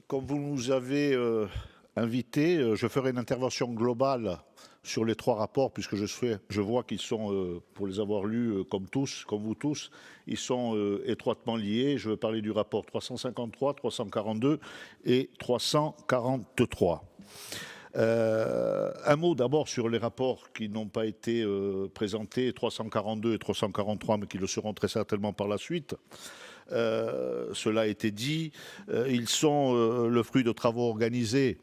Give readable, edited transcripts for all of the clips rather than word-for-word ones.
Comme vous nous avez invité, je ferai une intervention globale sur les trois rapports, puisque je vois qu'ils sont, pour les avoir lus comme vous tous, ils sont étroitement liés. Je veux parler du rapport 353, 342 et 343. Un mot d'abord sur les rapports qui n'ont pas été présentés, 342 et 343, mais qui le seront très certainement par la suite. Cela a été dit, ils sont le fruit de travaux organisés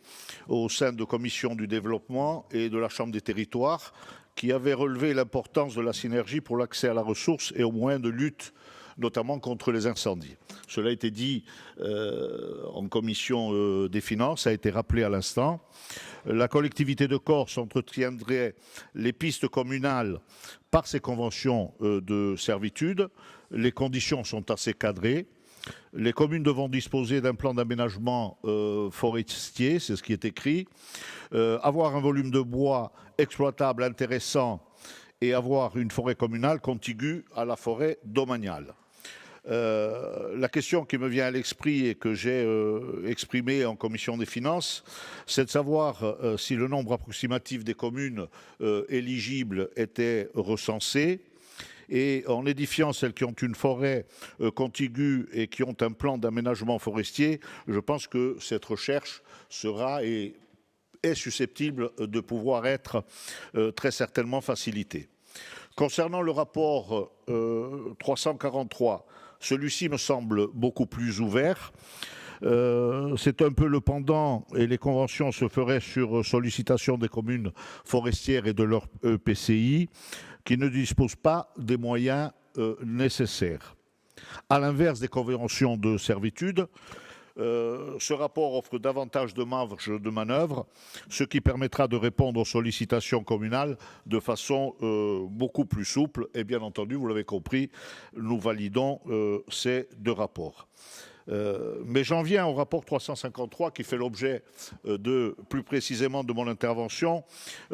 au sein de commissions du développement et de la Chambre des territoires qui avaient relevé l'importance de la synergie pour l'accès à la ressource et aux moyens de lutte notamment contre les incendies. Cela a été dit en commission des finances, ça a été rappelé à l'instant. La collectivité de Corse entretiendrait les pistes communales par ses conventions de servitude. Les conditions sont assez cadrées. Les communes devront disposer d'un plan d'aménagement forestier, c'est ce qui est écrit, avoir un volume de bois exploitable intéressant et avoir une forêt communale contiguë à la forêt domaniale. La question qui me vient à l'esprit et que j'ai exprimée en commission des finances, c'est de savoir si le nombre approximatif des communes éligibles était recensé. Et en édifiant celles qui ont une forêt contiguë et qui ont un plan d'aménagement forestier, je pense que cette recherche sera et est susceptible de pouvoir être très certainement facilitée. Concernant le rapport 343, celui-ci me semble beaucoup plus ouvert. C'est un peu le pendant et les conventions se feraient sur sollicitation des communes forestières et de leur EPCI qui ne disposent pas des moyens nécessaires. À l'inverse des conventions de servitude, ce rapport offre davantage de marge de manœuvre, ce qui permettra de répondre aux sollicitations communales de façon beaucoup plus souple. Et bien entendu, vous l'avez compris, nous validons ces deux rapports. Mais j'en viens au rapport 353 qui fait l'objet plus précisément de mon intervention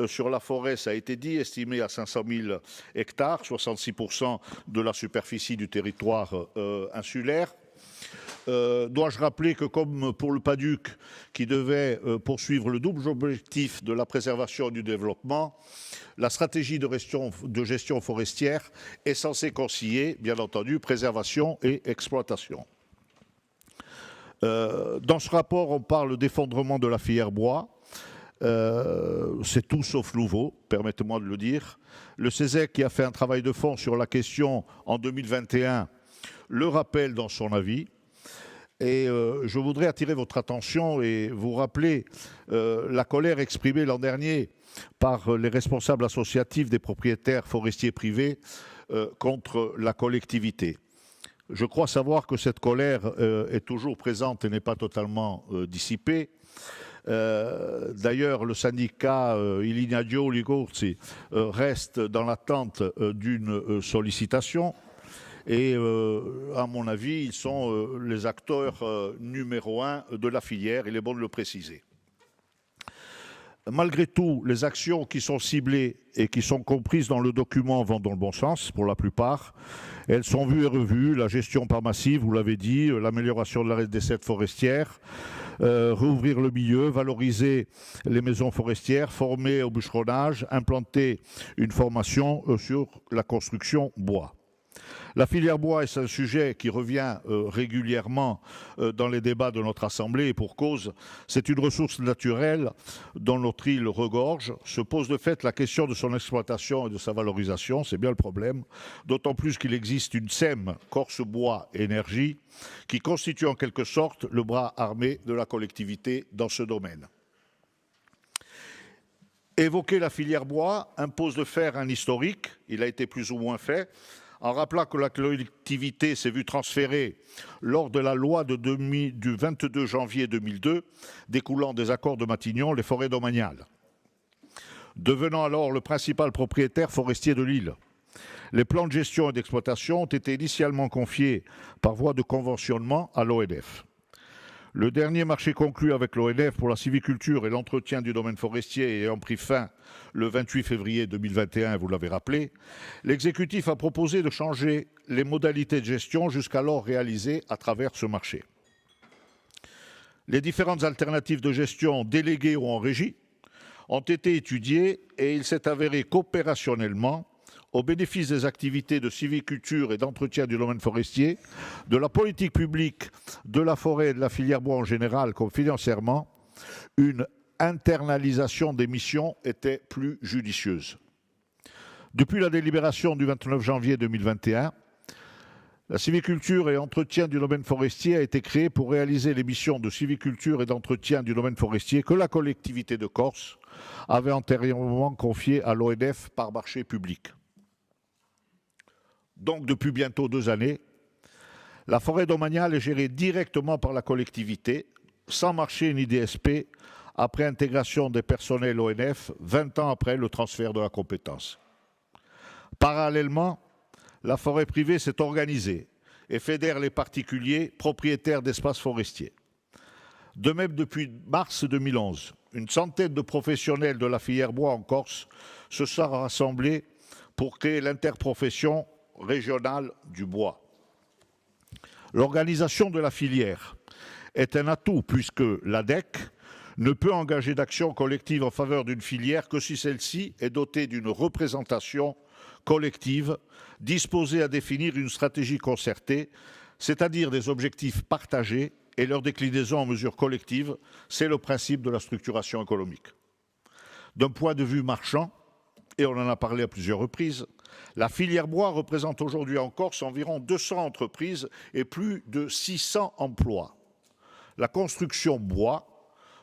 sur la forêt, ça a été dit, estimée à 500 000 hectares, 66% de la superficie du territoire insulaire. Dois-je rappeler que comme pour le PADUC qui devait poursuivre le double objectif de la préservation et du développement, la stratégie de gestion forestière est censée concilier, bien entendu, préservation et exploitation. Dans ce rapport, on parle d'effondrement de la filière bois. C'est tout sauf nouveau, permettez-moi de le dire. Le CESEC, qui a fait un travail de fond sur la question en 2021, le rappelle dans son avis. Et je voudrais attirer votre attention et vous rappeler la colère exprimée l'an dernier par les responsables associatifs des propriétaires forestiers privés contre la collectivité. Je crois savoir que cette colère est toujours présente et n'est pas totalement dissipée. D'ailleurs, le syndicat Ilignadio Ligurzi reste dans l'attente d'une sollicitation. Et à mon avis, ils sont les acteurs numéro 1 de la filière, il est bon de le préciser. Malgré tout, les actions qui sont ciblées et qui sont comprises dans le document vont dans le bon sens, pour la plupart. Elles sont vues et revues, la gestion par massive, vous l'avez dit, l'amélioration de la desserte forestière, rouvrir le milieu, valoriser les maisons forestières, former au bûcheronnage, implanter une formation sur la construction bois. La filière bois est un sujet qui revient régulièrement dans les débats de notre Assemblée et pour cause, c'est une ressource naturelle dont notre île regorge. Se pose de fait la question de son exploitation et de sa valorisation, c'est bien le problème, d'autant plus qu'il existe une SEM, Corse Bois Énergie, qui constitue en quelque sorte le bras armé de la collectivité dans ce domaine. Évoquer la filière bois impose de faire un historique, il a été plus ou moins fait, en rappelant que la collectivité s'est vue transférer lors de la loi du 22 janvier 2002, découlant des accords de Matignon, les forêts domaniales, devenant alors le principal propriétaire forestier de l'île. Les plans de gestion et d'exploitation ont été initialement confiés par voie de conventionnement à l'ONF. Le dernier marché conclu avec l'ONF pour la sylviculture et l'entretien du domaine forestier ayant pris fin le 28 février 2021, vous l'avez rappelé, l'exécutif a proposé de changer les modalités de gestion jusqu'alors réalisées à travers ce marché. Les différentes alternatives de gestion déléguées ou en régie ont été étudiées et il s'est avéré qu'opérationnellement, au bénéfice des activités de sylviculture et d'entretien du domaine forestier, de la politique publique de la forêt et de la filière bois en général comme financièrement, une internalisation des missions était plus judicieuse. Depuis la délibération du 29 janvier 2021, la sylviculture et entretien du domaine forestier a été créée pour réaliser les missions de sylviculture et d'entretien du domaine forestier que la collectivité de Corse avait antérieurement confiées à l'ONF par marché public. Donc, depuis bientôt 2 années, la forêt domaniale est gérée directement par la collectivité, sans marché ni DSP, après intégration des personnels ONF, 20 ans après le transfert de la compétence. Parallèlement, la forêt privée s'est organisée et fédère les particuliers propriétaires d'espaces forestiers. De même, depuis mars 2011, une centaine de professionnels de la filière bois en Corse se sont rassemblés pour créer l'interprofession régionale du bois. L'organisation de la filière est un atout puisque l'ADEC ne peut engager d'action collective en faveur d'une filière que si celle-ci est dotée d'une représentation collective disposée à définir une stratégie concertée, c'est-à-dire des objectifs partagés et leur déclinaison en mesures collectives. C'est le principe de la structuration économique. D'un point de vue marchand, et on en a parlé à plusieurs reprises, la filière bois représente aujourd'hui en Corse environ 200 entreprises et plus de 600 emplois. La construction bois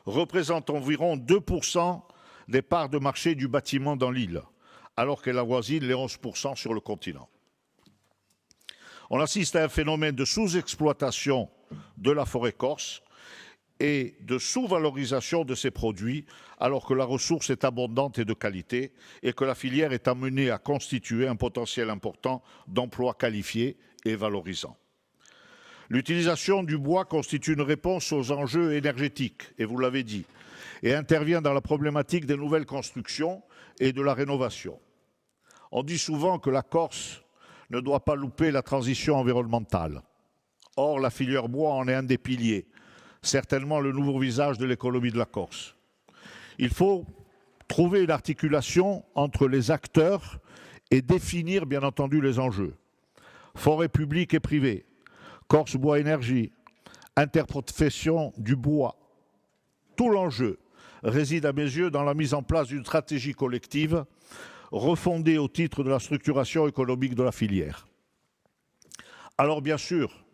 représente environ 2% des parts de marché du bâtiment dans l'île, alors qu'elle avoisine les 11% sur le continent. On assiste à un phénomène de sous-exploitation de la forêt corse et de sous-valorisation de ses produits, alors que la ressource est abondante et de qualité, et que la filière est amenée à constituer un potentiel important d'emplois qualifiés et valorisants. L'utilisation du bois constitue une réponse aux enjeux énergétiques, et vous l'avez dit, et intervient dans la problématique des nouvelles constructions et de la rénovation. On dit souvent que la Corse ne doit pas louper la transition environnementale. Or, la filière bois en est un des piliers, certainement le nouveau visage de l'économie de la Corse. Il faut trouver une articulation entre les acteurs et définir, bien entendu, les enjeux. Forêt publique et privée, Corse Bois Énergie, interprofession du bois. Tout l'enjeu réside à mes yeux dans la mise en place d'une stratégie collective refondée au titre de la structuration économique de la filière. Alors bien sûr,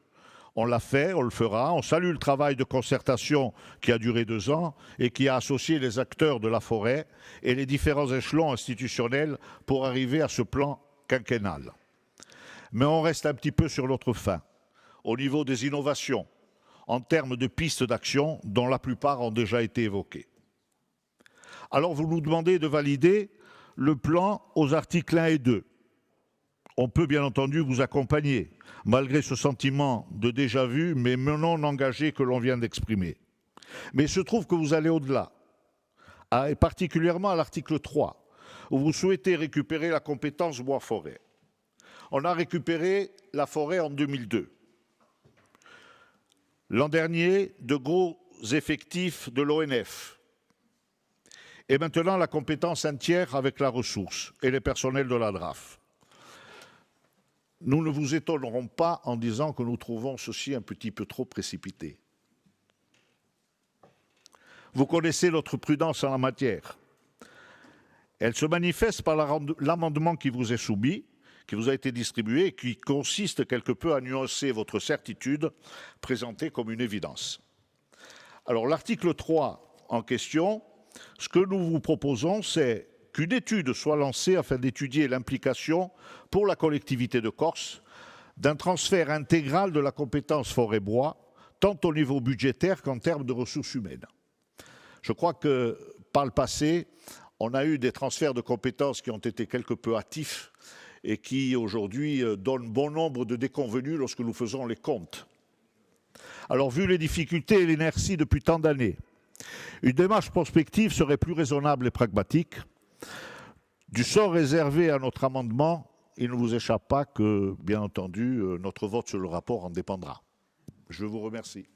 on l'a fait, on le fera, on salue le travail de concertation qui a duré 2 ans et qui a associé les acteurs de la forêt et les différents échelons institutionnels pour arriver à ce plan quinquennal. Mais on reste un petit peu sur notre faim, au niveau des innovations, en termes de pistes d'action dont la plupart ont déjà été évoquées. Alors vous nous demandez de valider le plan aux articles 1 et 2. On peut bien entendu vous accompagner, malgré ce sentiment de déjà-vu, mais non engagé que l'on vient d'exprimer. Mais il se trouve que vous allez au-delà, et particulièrement à l'article 3, où vous souhaitez récupérer la compétence bois-forêt. On a récupéré la forêt en 2002. L'an dernier, de gros effectifs de l'ONF. Et maintenant, la compétence entière avec la ressource et les personnels de la DRAF. Nous ne vous étonnerons pas en disant que nous trouvons ceci un petit peu trop précipité. Vous connaissez notre prudence en la matière. Elle se manifeste par l'amendement qui vous est soumis, qui vous a été distribué et qui consiste quelque peu à nuancer votre certitude présentée comme une évidence. Alors l'article 3 en question, ce que nous vous proposons, c'est qu'une étude soit lancée afin d'étudier l'implication pour la collectivité de Corse d'un transfert intégral de la compétence forêt-bois, tant au niveau budgétaire qu'en termes de ressources humaines. Je crois que par le passé, on a eu des transferts de compétences qui ont été quelque peu hâtifs et qui aujourd'hui donnent bon nombre de déconvenus lorsque nous faisons les comptes. Alors, vu les difficultés et l'inertie depuis tant d'années, une démarche prospective serait plus raisonnable et pragmatique. Du sort réservé à notre amendement, il ne vous échappe pas que, bien entendu, notre vote sur le rapport en dépendra. Je vous remercie.